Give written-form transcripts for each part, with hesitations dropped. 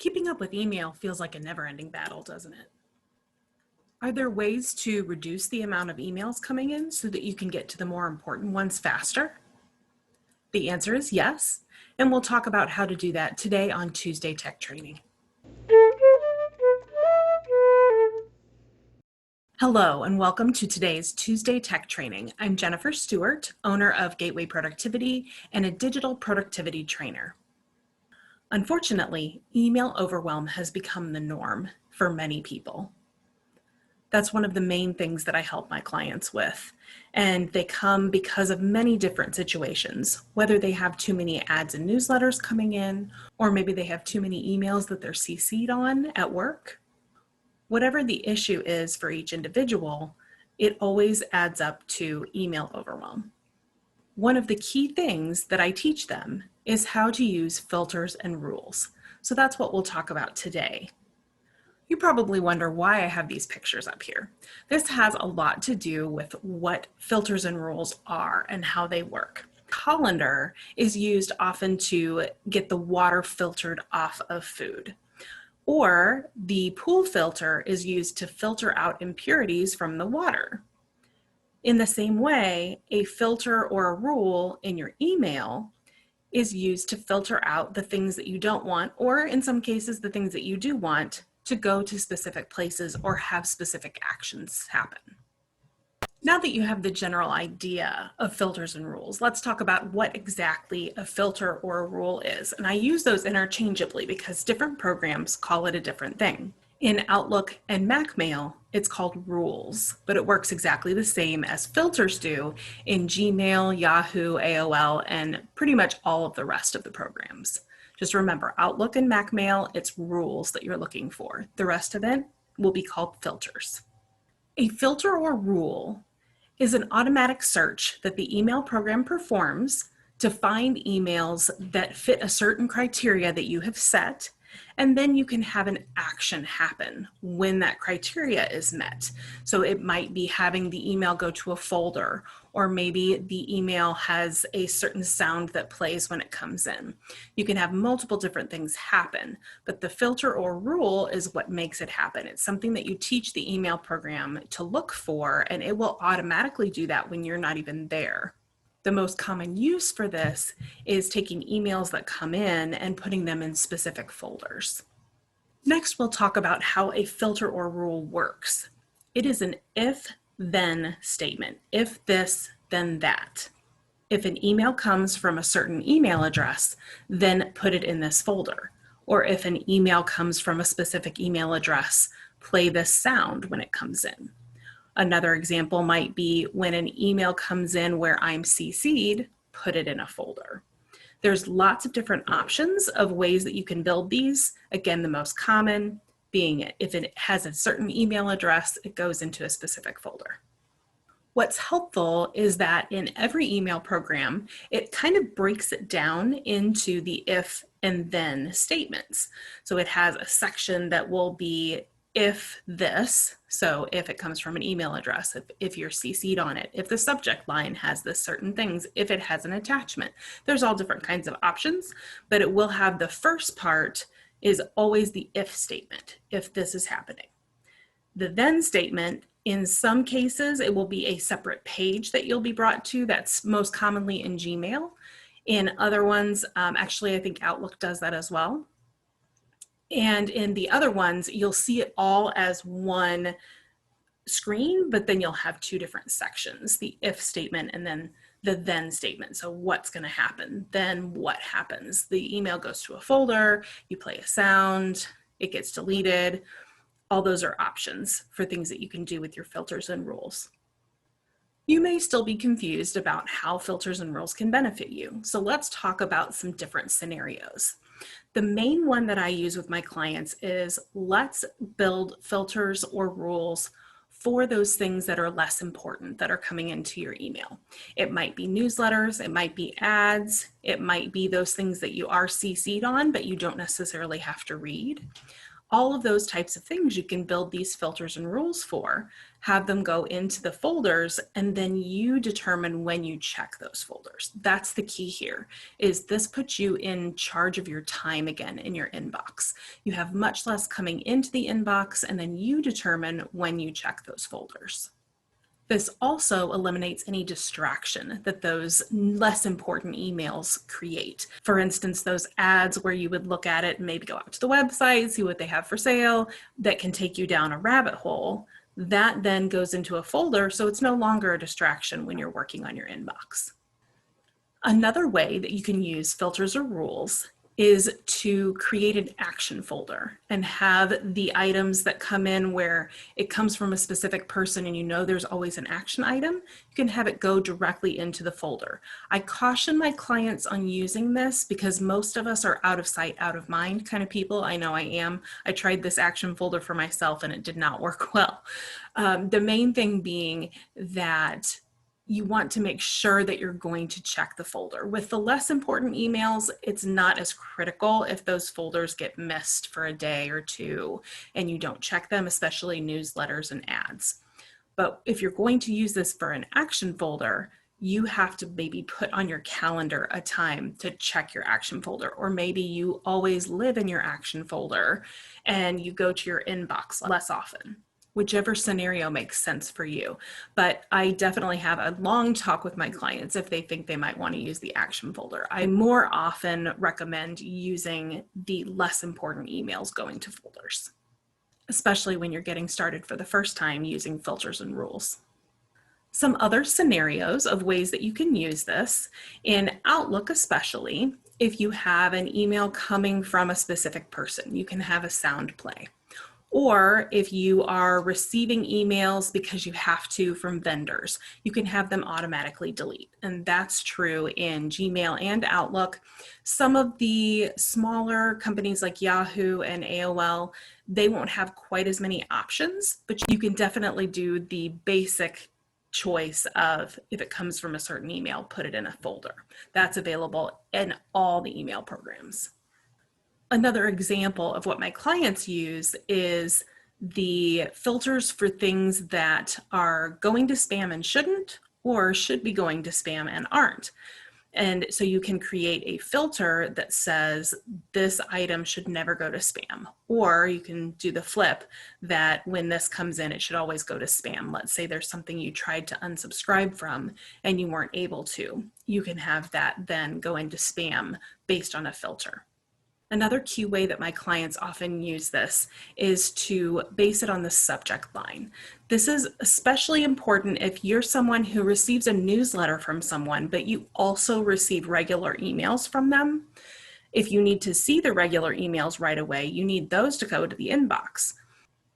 Keeping up with email feels like a never-ending battle, doesn't it? Are there ways to reduce the amount of emails coming in so that you can get to the more important ones faster? The answer is yes, and we'll talk about how to do that today on Tuesday Tech Training. Hello, and welcome to today's Tuesday Tech Training. I'm Jennifer Stewart, owner of Gateway Productivity and a digital productivity trainer. Unfortunately, email overwhelm has become the norm for many people. That's one of the main things that I help my clients with. And they come because of many different situations, whether they have too many ads and newsletters coming in, or maybe they have too many emails that they're CC'd on at work. Whatever the issue is for each individual, it always adds up to email overwhelm. One of the key things that I teach them is how to use filters and rules. So that's what we'll talk about today. You probably wonder why I have these pictures up here. This has a lot to do with what filters and rules are and how they work. Colander is used often to get the water filtered off of food. Or the pool filter is used to filter out impurities from the water. In the same way, a filter or a rule in your email is used to filter out the things that you don't want, or in some cases, the things that you do want to go to specific places or have specific actions happen. Now that you have the general idea of filters and rules, let's talk about what exactly a filter or a rule is. And I use those interchangeably because different programs call it a different thing. In Outlook and MacMail, it's called rules, but it works exactly the same as filters do in Gmail, Yahoo, AOL, and pretty much all of the rest of the programs. Just remember, Outlook and MacMail, it's rules that you're looking for. The rest of it will be called filters. A filter or rule is an automatic search that the email program performs to find emails that fit a certain criteria that you have set, and then you can have an action happen when that criteria is met. So it might be having the email go to a folder, or maybe the email has a certain sound that plays when it comes in. You can have multiple different things happen, but the filter or rule is what makes it happen. It's something that you teach the email program to look for, and it will automatically do that when you're not even there. The most common use for this is taking emails that come in and putting them in specific folders. Next, we'll talk about how a filter or rule works. It is an if-then statement. If this, then that. If an email comes from a certain email address, then put it in this folder. Or if an email comes from a specific email address, play this sound when it comes in. Another example might be when an email comes in where I'm CC'd, put it in a folder. There's lots of different options of ways that you can build these. Again, the most common being if it has a certain email address, it goes into a specific folder. What's helpful is that in every email program, it kind of breaks it down into the if and then statements. So it has a section that will be if this, so if it comes from an email address, if you're CC'd on it, if the subject line has this certain things, if it has an attachment. There's all different kinds of options, but it will have the first part is always the if statement, if this is happening. The then statement, in some cases, it will be a separate page that you'll be brought to. That's most commonly in Gmail. In other ones, actually, I think Outlook does that as well. And in the other ones, you'll see it all as one screen, but then you'll have two different sections, the if statement and then the then statement. So what's going to happen? Then what happens? The email goes to a folder, you play a sound, it gets deleted. All those are options for things that you can do with your filters and rules. You may still be confused about how filters and rules can benefit you. So let's talk about some different scenarios. The main one that I use with my clients is let's build filters or rules for those things that are less important that are coming into your email. It might be newsletters, it might be ads, it might be those things that you are CC'd on, but you don't necessarily have to read. All of those types of things you can build these filters and rules for, have them go into the folders, and then you determine when you check those folders. That's the key here, is this puts you in charge of your time again in your inbox. You have much less coming into the inbox, and then you determine when you check those folders. This also eliminates any distraction that those less important emails create. For instance, those ads where you would look at it and maybe go out to the website, see what they have for sale, that can take you down a rabbit hole. That then goes into a folder, so it's no longer a distraction when you're working on your inbox. Another way that you can use filters or rules is to create an action folder and have the items that come in where it comes from a specific person and you know there's always an action item, you can have it go directly into the folder. I caution my clients on using this because most of us are out of sight, out of mind kind of people. I know I am. I tried this action folder for myself and it did not work well. The main thing being that you want to make sure that you're going to check the folder. With the less important emails, it's not as critical if those folders get missed for a day or two and you don't check them, especially newsletters and ads. But if you're going to use this for an action folder, you have to maybe put on your calendar a time to check your action folder, or maybe you always live in your action folder and you go to your inbox less often. Whichever scenario makes sense for you. But I definitely have a long talk with my clients if they think they might want to use the action folder. I more often recommend using the less important emails going to folders, especially when you're getting started for the first time using filters and rules. Some other scenarios of ways that you can use this in Outlook, especially if you have an email coming from a specific person, you can have a sound play. Or if you are receiving emails because you have to from vendors, you can have them automatically delete. And that's true in Gmail and Outlook. Some of the smaller companies like Yahoo and AOL, they won't have quite as many options, but you can definitely do the basic choice of if it comes from a certain email, put it in a folder. That's available in all the email programs. Another example of what my clients use is the filters for things that are going to spam and shouldn't, or should be going to spam and aren't. And so you can create a filter that says this item should never go to spam, or you can do the flip that when this comes in, it should always go to spam. Let's say there's something you tried to unsubscribe from and you weren't able to. You can have that then go into spam based on a filter. Another key way that my clients often use this is to base it on the subject line. This is especially important if you're someone who receives a newsletter from someone, but you also receive regular emails from them. If you need to see the regular emails right away, you need those to go to the inbox.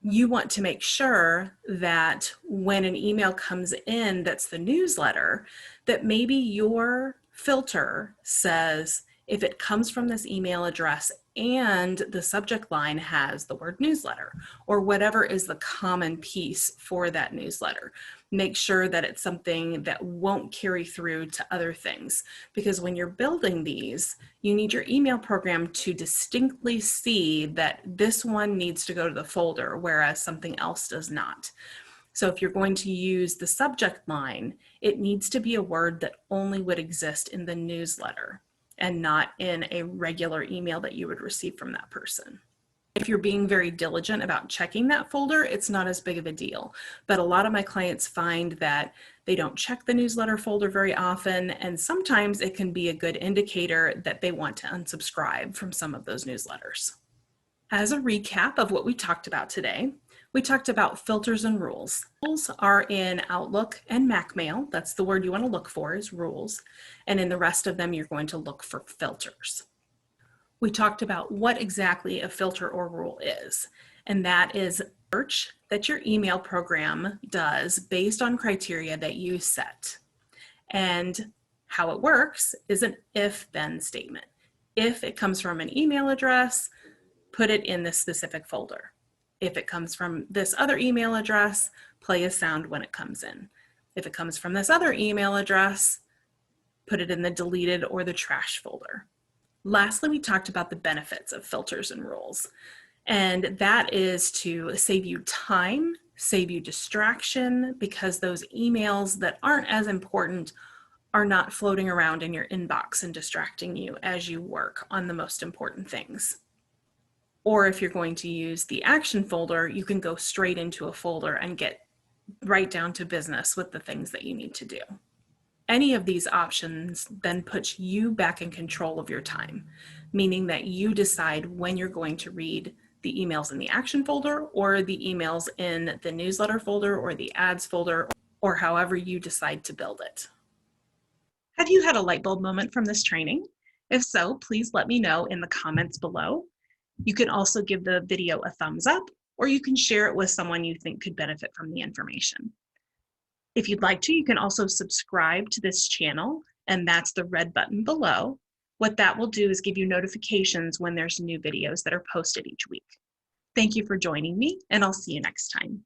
You want to make sure that when an email comes in that's the newsletter, that maybe your filter says, if it comes from this email address and the subject line has the word newsletter, or whatever is the common piece for that newsletter. Make sure that it's something that won't carry through to other things, because when you're building these, you need your email program to distinctly see that this one needs to go to the folder, whereas something else does not. So if you're going to use the subject line, it needs to be a word that only would exist in the newsletter and not in a regular email that you would receive from that person. If you're being very diligent about checking that folder, it's not as big of a deal. But a lot of my clients find that they don't check the newsletter folder very often, and sometimes it can be a good indicator that they want to unsubscribe from some of those newsletters. As a recap of what we talked about today, we talked about filters and rules. Rules are in Outlook and MacMail. That's the word you want to look for, is rules. And in the rest of them, you're going to look for filters. We talked about what exactly a filter or rule is, and that is search that your email program does based on criteria that you set. And how it works is an if-then statement. If it comes from an email address, put it in this specific folder. If it comes from this other email address, play a sound when it comes in. If it comes from this other email address, put it in the deleted or the trash folder. Lastly, we talked about the benefits of filters and rules. And that is to save you time, save you distraction, because those emails that aren't as important are not floating around in your inbox and distracting you as you work on the most important things. Or if you're going to use the action folder, you can go straight into a folder and get right down to business with the things that you need to do. Any of these options then puts you back in control of your time, meaning that you decide when you're going to read the emails in the action folder or the emails in the newsletter folder or the ads folder, or however you decide to build it. Have you had a light bulb moment from this training? If so, please let me know in the comments below. You can also give the video a thumbs up, or you can share it with someone you think could benefit from the information. If you'd like to, you can also subscribe to this channel, and that's the red button below. What that will do is give you notifications when there's new videos that are posted each week. Thank you for joining me, and I'll see you next time.